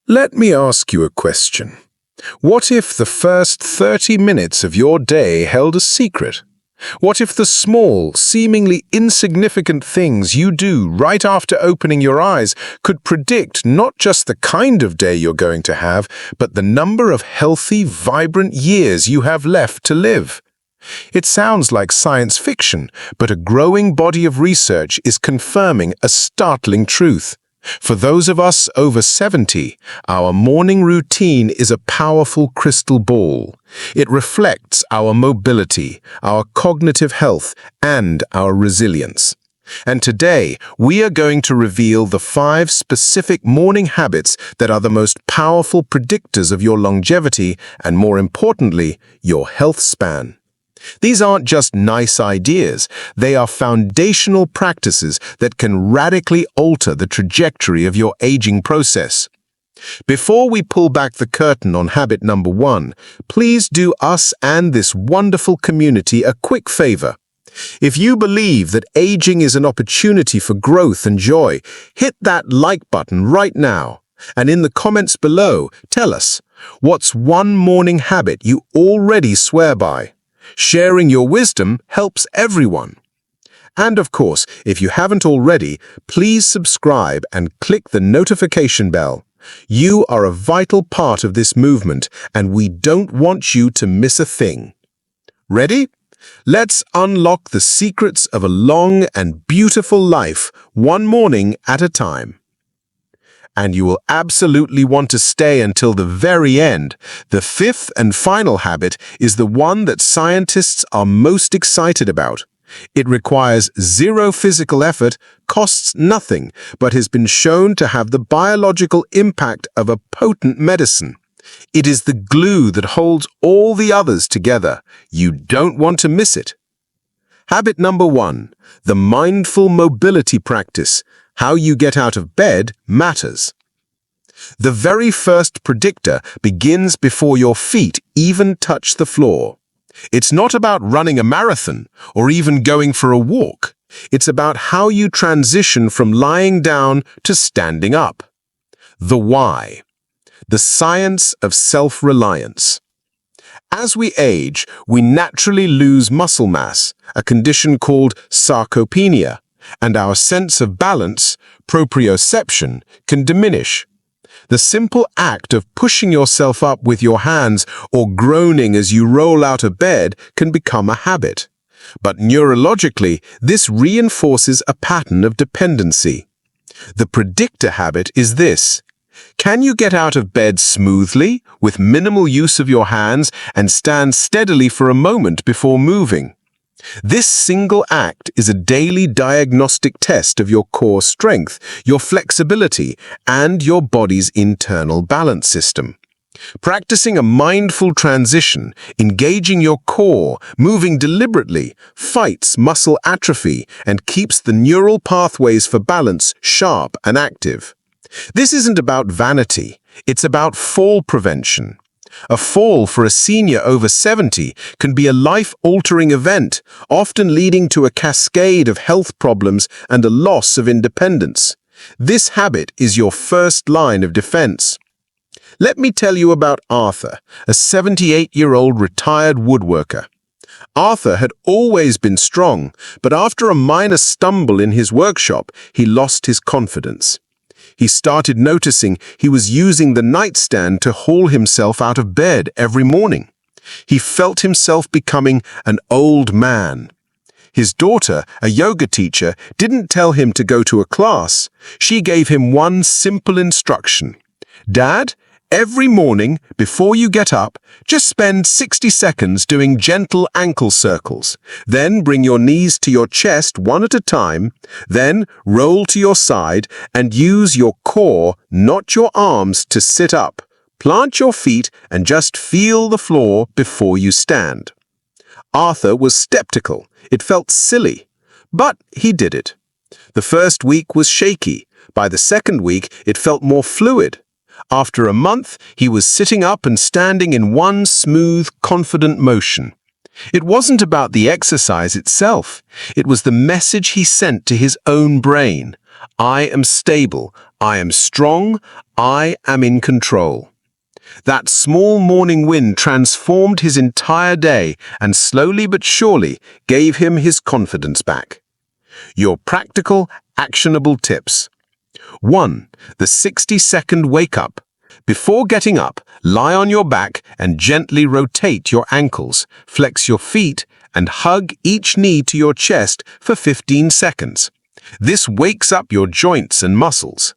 Let me ask you a question. What if the first 30 minutes of your day held a secret? What if the small, seemingly insignificant things you do right after opening your eyes could predict not just the kind of day you're going to have, but the number of healthy, vibrant years you have left to live? It sounds like science fiction, but a growing body of research is confirming a startling truth. For those of us over 70, our morning routine is a powerful crystal ball. It reflects our mobility, our cognitive health, and our resilience. And today, we are going to reveal the 5 specific morning habits that are the most powerful predictors of your longevity and, more importantly, your health span. These aren't just nice ideas, they are foundational practices that can radically alter the trajectory of your aging process. Before we pull back the curtain on habit number 1, please do us and this wonderful community a quick favor. If you believe that aging is an opportunity for growth and joy, hit that like button right now. And in the comments below, tell us, what's one morning habit you already swear by? Sharing your wisdom helps everyone. And of course, if you haven't already, please subscribe and click the notification bell. You are a vital part of this movement, and we don't want you to miss a thing. Ready? Let's unlock the secrets of a long and beautiful life, one morning at a time. And you will absolutely want to stay until the very end. The 5th and final habit is the one that scientists are most excited about. It requires zero physical effort, costs nothing, but has been shown to have the biological impact of a potent medicine. It is the glue that holds all the others together. You don't want to miss it. Habit number 1, the mindful mobility practice. How you get out of bed matters. The very first predictor begins before your feet even touch the floor. It's not about running a marathon or even going for a walk. It's about how you transition from lying down to standing up. The why. The science of self-reliance. As we age, we naturally lose muscle mass, a condition called sarcopenia, and our sense of balance, proprioception, can diminish. The simple act of pushing yourself up with your hands or groaning as you roll out of bed can become a habit. But neurologically, this reinforces a pattern of dependency. The predictor habit is this. Can you get out of bed smoothly, with minimal use of your hands, and stand steadily for a moment before moving? This single act is a daily diagnostic test of your core strength, your flexibility, and your body's internal balance system. Practicing a mindful transition, engaging your core, moving deliberately, fights muscle atrophy and keeps the neural pathways for balance sharp and active. This isn't about vanity, it's about fall prevention. A fall for a senior over 70 can be a life-altering event, often leading to a cascade of health problems and a loss of independence. This habit is your first line of defense. Let me tell you about Arthur, a 78-year-old retired woodworker. Arthur had always been strong, but after a minor stumble in his workshop, he lost his confidence. He started noticing he was using the nightstand to haul himself out of bed every morning. He felt himself becoming an old man. His daughter, a yoga teacher, didn't tell him to go to a class. She gave him one simple instruction. Dad, every morning, before you get up, just spend 60 seconds doing gentle ankle circles. Then bring your knees to your chest one at a time. Then roll to your side and use your core, not your arms, to sit up. Plant your feet and just feel the floor before you stand. Arthur was skeptical. It felt silly. But he did it. The first week was shaky. By the second week, it felt more fluid. After a month, he was sitting up and standing in one smooth, confident motion. It wasn't about the exercise itself. It was the message he sent to his own brain. I am stable. I am strong, I am in control. That small morning win transformed his entire day and slowly but surely gave him his confidence back. Your practical, actionable tips. 1. The 60-second wake-up. Before getting up, lie on your back and gently rotate your ankles, flex your feet, and hug each knee to your chest for 15 seconds. This wakes up your joints and muscles.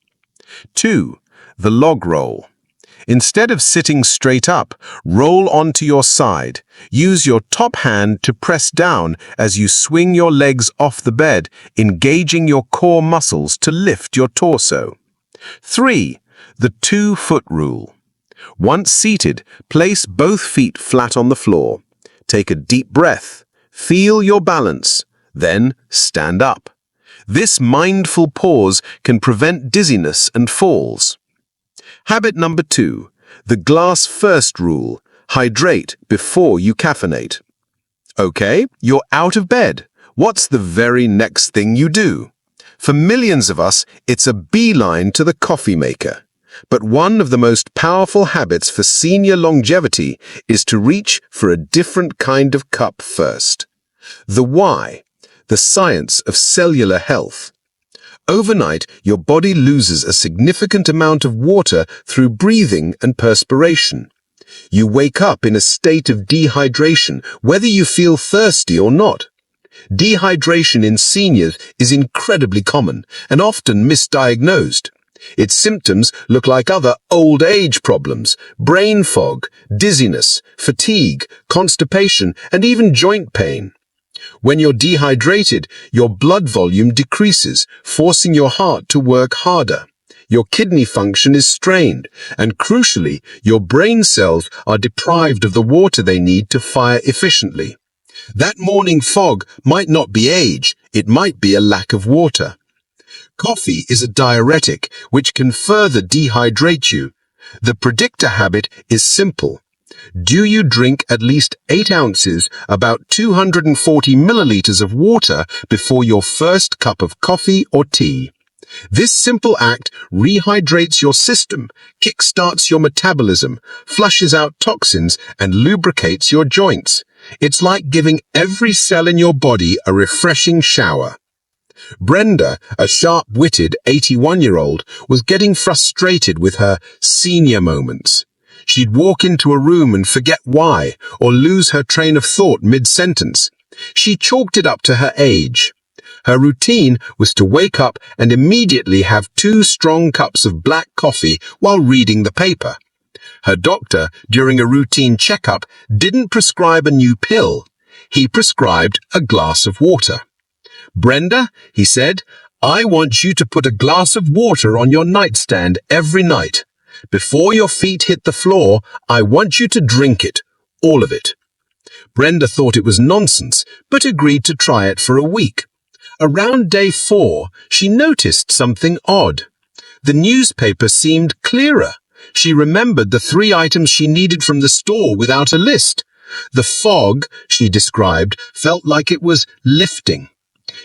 2. The log roll. Instead of sitting straight up, roll onto your side. Use your top hand to press down as you swing your legs off the bed, engaging your core muscles to lift your torso. 3. The 2-foot rule. Once seated, place both feet flat on the floor. Take a deep breath. Feel your balance. Then stand up. This mindful pause can prevent dizziness and falls. Habit number 2. The glass first rule. Hydrate before you caffeinate. Okay, you're out of bed. What's the very next thing you do? For millions of us, it's a beeline to the coffee maker. But one of the most powerful habits for senior longevity is to reach for a different kind of cup first. The why, the science of cellular health. Overnight, your body loses a significant amount of water through breathing and perspiration. You wake up in a state of dehydration, whether you feel thirsty or not. Dehydration in seniors is incredibly common and often misdiagnosed. Its symptoms look like other old age problems: brain fog, dizziness, fatigue, constipation, and even joint pain. When you're dehydrated, your blood volume decreases, forcing your heart to work harder. Your kidney function is strained, and crucially, your brain cells are deprived of the water they need to fire efficiently. That morning fog might not be age, it might be a lack of water. Coffee is a diuretic which can further dehydrate you. The predictor habit is simple. Do you drink at least 8 ounces, about 240 milliliters of water before your first cup of coffee or tea? This simple act rehydrates your system, kickstarts your metabolism, flushes out toxins, and lubricates your joints. It's like giving every cell in your body a refreshing shower. Brenda, a sharp-witted 81-year-old, was getting frustrated with her senior moments. She'd walk into a room and forget why, or lose her train of thought mid-sentence. She chalked it up to her age. Her routine was to wake up and immediately have 2 strong cups of black coffee while reading the paper. Her doctor, during a routine checkup, didn't prescribe a new pill. He prescribed a glass of water. "Brenda," he said, "I want you to put a glass of water on your nightstand every night. Before your feet hit the floor, I want you to drink it, all of it." Brenda thought it was nonsense, but agreed to try it for a week. Around day 4, she noticed something odd. The newspaper seemed clearer. She remembered the 3 items she needed from the store without a list. The fog, she described, felt like it was lifting.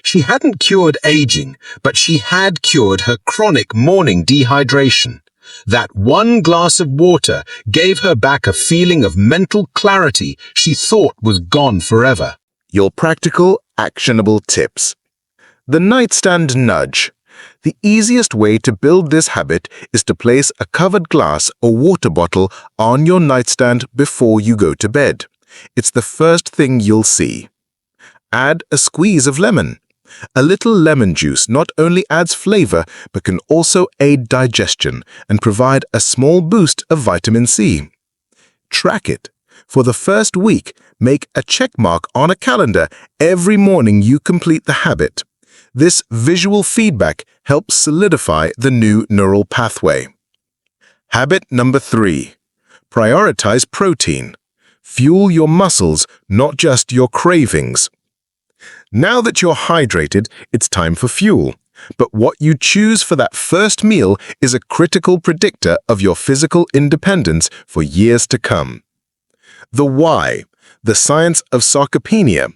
She hadn't cured aging, but she had cured her chronic morning dehydration. That 1 glass of water gave her back a feeling of mental clarity she thought was gone forever. Your practical, actionable tips. The nightstand nudge. The easiest way to build this habit is to place a covered glass or water bottle on your nightstand before you go to bed. It's the first thing you'll see. Add a squeeze of lemon. A little lemon juice not only adds flavor, but can also aid digestion and provide a small boost of vitamin C. Track it. For the first week, make a check mark on a calendar every morning you complete the habit. This visual feedback helps solidify the new neural pathway. Habit number 3. Prioritize protein. Fuel your muscles, not just your cravings. Now that you're hydrated, it's time for fuel. But what you choose for that first meal is a critical predictor of your physical independence for years to come. The why, the science of sarcopenia.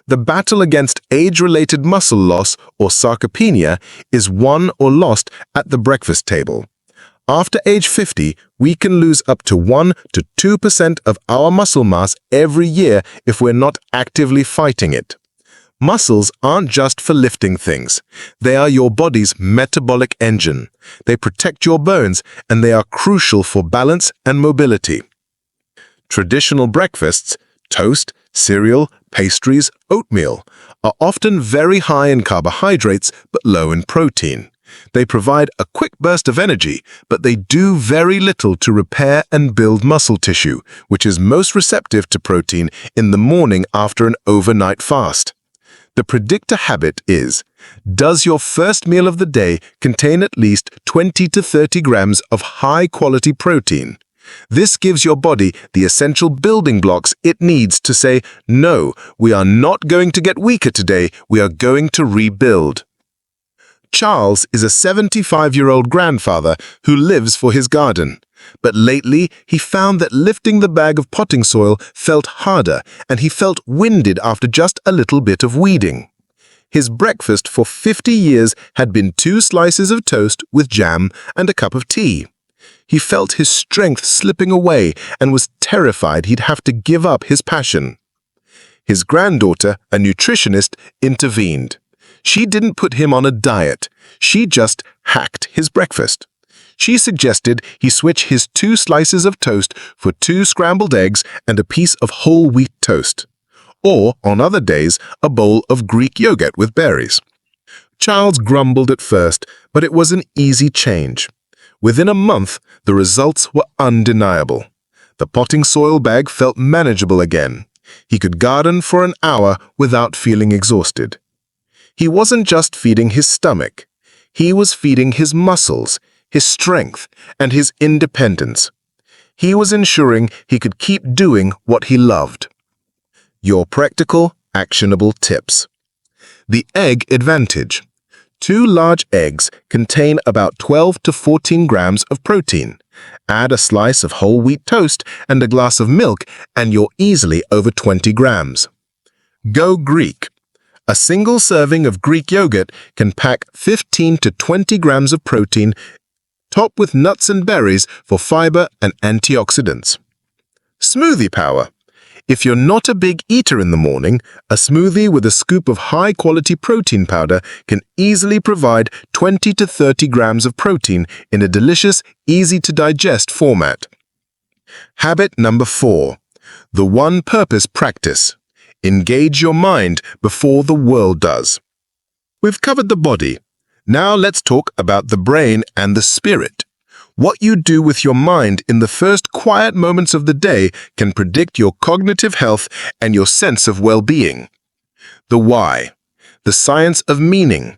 The battle against age-related muscle loss or sarcopenia is won or lost at the breakfast table. After age 50, we can lose up to 1 to 2% of our muscle mass every year if we're not actively fighting it. Muscles aren't just for lifting things. They are your body's metabolic engine. They protect your bones, and they are crucial for balance and mobility. Traditional breakfasts, toast, cereal, pastries, oatmeal, are often very high in carbohydrates but low in protein. They provide a quick burst of energy, but they do very little to repair and build muscle tissue, which is most receptive to protein in the morning after an overnight fast. The predictor habit is, does your first meal of the day contain at least 20 to 30 grams of high-quality protein? This gives your body the essential building blocks it needs to say, no, we are not going to get weaker today, we are going to rebuild. Charles is a 75-year-old grandfather who lives for his garden. But lately, he found that lifting the bag of potting soil felt harder, and he felt winded after just a little bit of weeding. His breakfast for 50 years had been 2 slices of toast with jam and a cup of tea. He felt his strength slipping away and was terrified he'd have to give up his passion. His granddaughter, a nutritionist, intervened. She didn't put him on a diet. She just hacked his breakfast. She suggested he switch his 2 slices of toast for 2 scrambled eggs and a piece of whole wheat toast. Or, on other days, a bowl of Greek yogurt with berries. Charles grumbled at first, but it was an easy change. Within a month, the results were undeniable. The potting soil bag felt manageable again. He could garden for an hour without feeling exhausted. He wasn't just feeding his stomach. He was feeding his muscles, his strength, and his independence. He was ensuring he could keep doing what he loved. Your practical, actionable tips. The egg advantage. 2 large eggs contain about 12 to 14 grams of protein. Add a slice of whole wheat toast and a glass of milk, and you're easily over 20 grams. Go Greek. A single serving of Greek yogurt can pack 15 to 20 grams of protein, topped with nuts and berries for fiber and antioxidants. Smoothie power. If you're not a big eater in the morning, a smoothie with a scoop of high-quality protein powder can easily provide 20 to 30 grams of protein in a delicious, easy-to-digest format. Habit number 4. The one-purpose practice. Engage your mind before the world does. We've covered the body. Now let's talk about the brain and the spirit. What you do with your mind in the first quiet moments of the day can predict your cognitive health and your sense of well-being. The why. The science of meaning.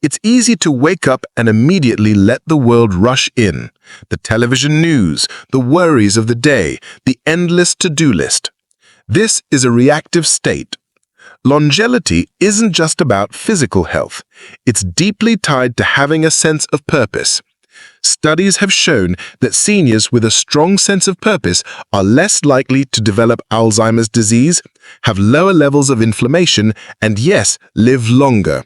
It's easy to wake up and immediately let the world rush in. The television news, the worries of the day, the endless to-do list. This is a reactive state. Longevity isn't just about physical health. It's deeply tied to having a sense of purpose. Studies have shown that seniors with a strong sense of purpose are less likely to develop Alzheimer's disease, have lower levels of inflammation, and yes, live longer.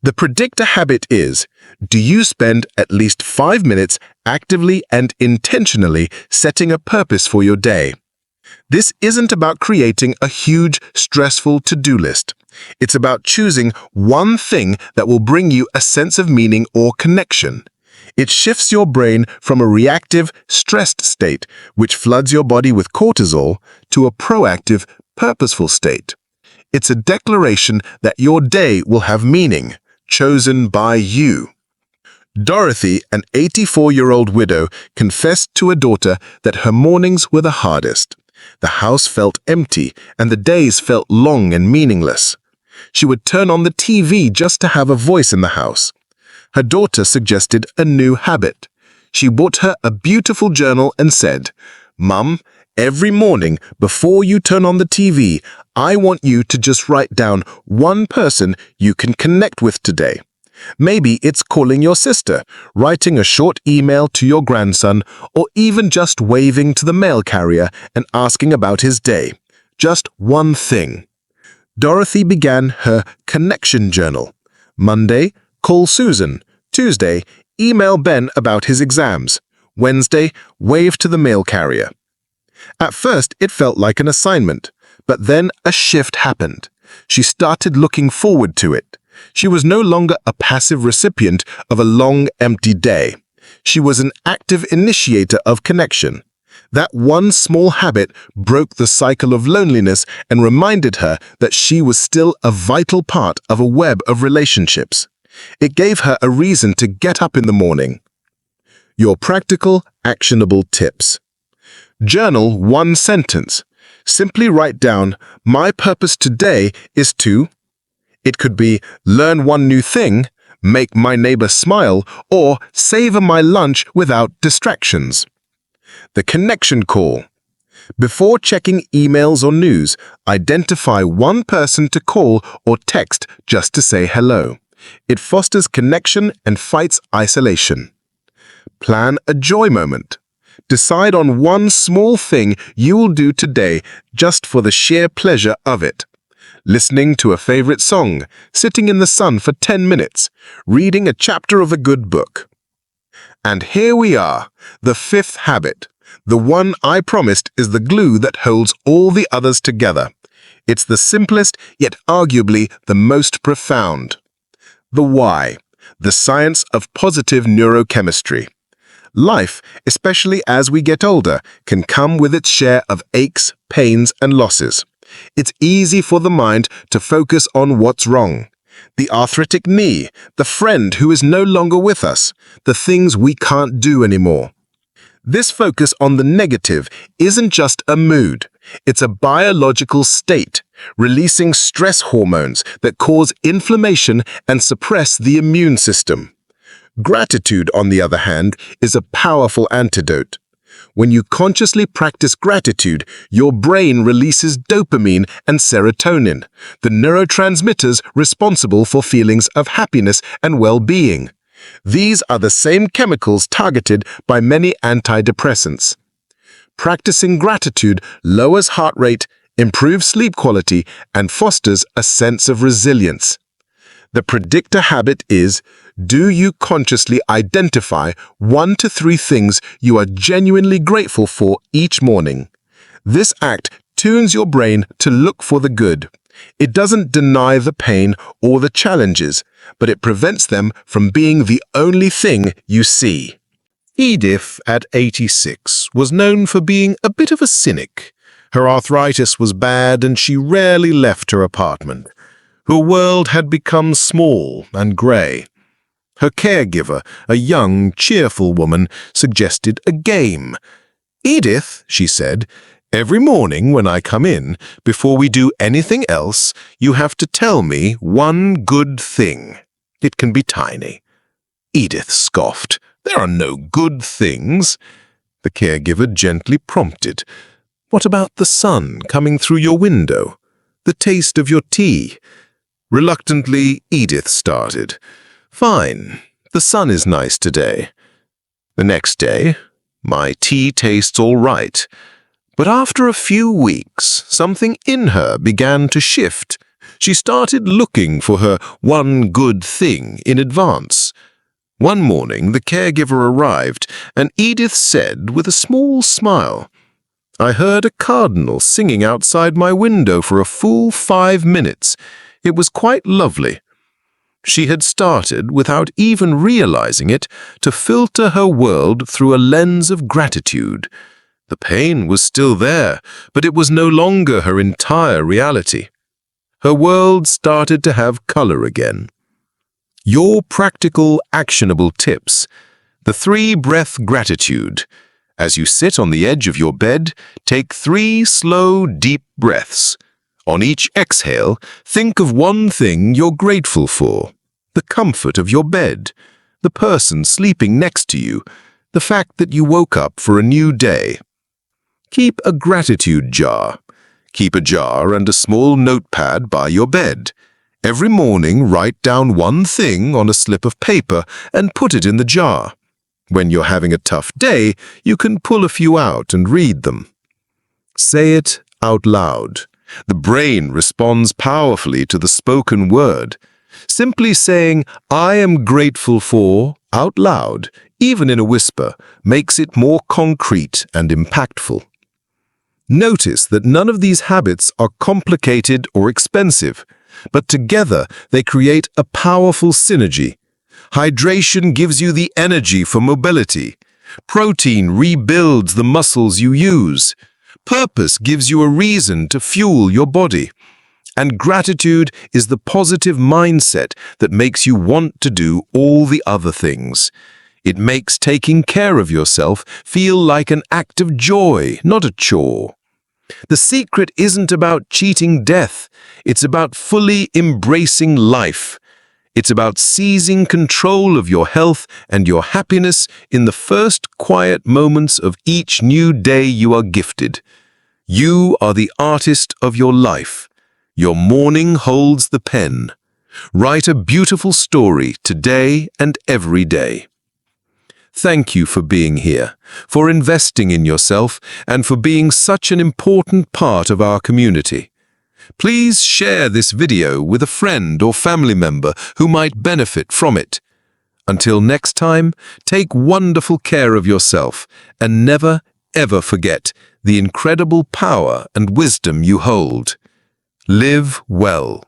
The predictor habit is, do you spend at least 5 minutes actively and intentionally setting a purpose for your day? This isn't about creating a huge, stressful to-do list. It's about choosing one thing that will bring you a sense of meaning or connection. It shifts your brain from a reactive, stressed state, which floods your body with cortisol, to a proactive, purposeful state. It's a declaration that your day will have meaning, chosen by you. Dorothy, an 84-year-old widow, confessed to a daughter that her mornings were the hardest. The house felt empty, and the days felt long and meaningless. She would turn on the TV just to have a voice in the house. Her daughter suggested a new habit. She bought her a beautiful journal and said, "Mum, every morning before you turn on the TV, I want you to just write down one person you can connect with today. Maybe it's calling your sister, writing a short email to your grandson, or even just waving to the mail carrier and asking about his day. Just one thing." Dorothy began her connection journal. Monday, call Susan. Tuesday, email Ben about his exams. Wednesday, wave to the mail carrier. At first, it felt like an assignment, but then a shift happened. She started looking forward to it. She was no longer a passive recipient of a long, empty day. She was an active initiator of connection. That one small habit broke the cycle of loneliness and reminded her that she was still a vital part of a web of relationships. It gave her a reason to get up in the morning. Your practical, actionable tips. Journal one sentence. Simply write down, "My purpose today is to..." It could be, learn one new thing, make my neighbor smile, or savor my lunch without distractions. The connection call. Before checking emails or news, identify one person to call or text just to say hello. It fosters connection and fights isolation. Plan a joy moment. Decide on one small thing you will do today just for the sheer pleasure of it. Listening to a favorite song, sitting in the sun for 10 minutes, reading a chapter of a good book. And here we are, the fifth habit. The one I promised is the glue that holds all the others together. It's the simplest, yet arguably the most profound. The why, the science of positive neurochemistry. Life, especially as we get older, can come with its share of aches, pains, and losses. It's easy for the mind to focus on what's wrong. The arthritic knee, the friend who is no longer with us, the things we can't do anymore. This focus on the negative isn't just a mood. It's a biological state, releasing stress hormones that cause inflammation and suppress the immune system. Gratitude, on the other hand, is a powerful antidote. When you consciously practice gratitude, your brain releases dopamine and serotonin, the neurotransmitters responsible for feelings of happiness and well-being. These are the same chemicals targeted by many antidepressants. Practicing gratitude lowers heart rate, improves sleep quality, and fosters a sense of resilience. The predictor habit is, do you consciously identify 1 to 3 things you are genuinely grateful for each morning? This act tunes your brain to look for the good. It doesn't deny the pain or the challenges, but it prevents them from being the only thing you see. Edith, at 86, was known for being a bit of a cynic. Her arthritis was bad and she rarely left her apartment. Her world had become small and grey. Her caregiver, a young, cheerful woman, suggested a game. "Edith," she said, "every morning when I come in, before we do anything else, you have to tell me one good thing. It can be tiny." Edith scoffed. "There are no good things." The caregiver gently prompted. "What about the sun coming through your window? The taste of your tea?" Reluctantly, Edith started. "Fine, the sun is nice today." The next day, "My tea tastes all right." But after a few weeks, something in her began to shift. She started looking for her one good thing in advance. One morning, the caregiver arrived, and Edith said with a small smile, "I heard a cardinal singing outside my window for a full 5 minutes. It was quite lovely." She had started, without even realizing it, to filter her world through a lens of gratitude. The pain was still there, but it was no longer her entire reality. Her world started to have color again. Your practical, actionable tips. The 3-breath gratitude. As you sit on the edge of your bed, take 3 slow, deep breaths. On each exhale, think of one thing you're grateful for. The comfort of your bed, the person sleeping next to you, the fact that you woke up for a new day. Keep a gratitude jar. Keep a jar and a small notepad by your bed. Every morning, write down one thing on a slip of paper and put it in the jar. When you're having a tough day, you can pull a few out and read them. Say it out loud. The brain responds powerfully to the spoken word. Simply saying, "I am grateful for," out loud, even in a whisper, makes it more concrete and impactful. Notice that none of these habits are complicated or expensive, but together they create a powerful synergy. Hydration gives you the energy for mobility. Protein rebuilds the muscles you use. Purpose gives you a reason to fuel your body. And gratitude is the positive mindset that makes you want to do all the other things. It makes taking care of yourself feel like an act of joy, not a chore. The secret isn't about cheating death. It's about fully embracing life. It's about seizing control of your health and your happiness in the first quiet moments of each new day you are gifted. You are the artist of your life. Your morning holds the pen. Write a beautiful story today and every day. Thank you for being here, for investing in yourself, and for being such an important part of our community. Please share this video with a friend or family member who might benefit from it. Until next time, take wonderful care of yourself and never, ever forget the incredible power and wisdom you hold. Live well.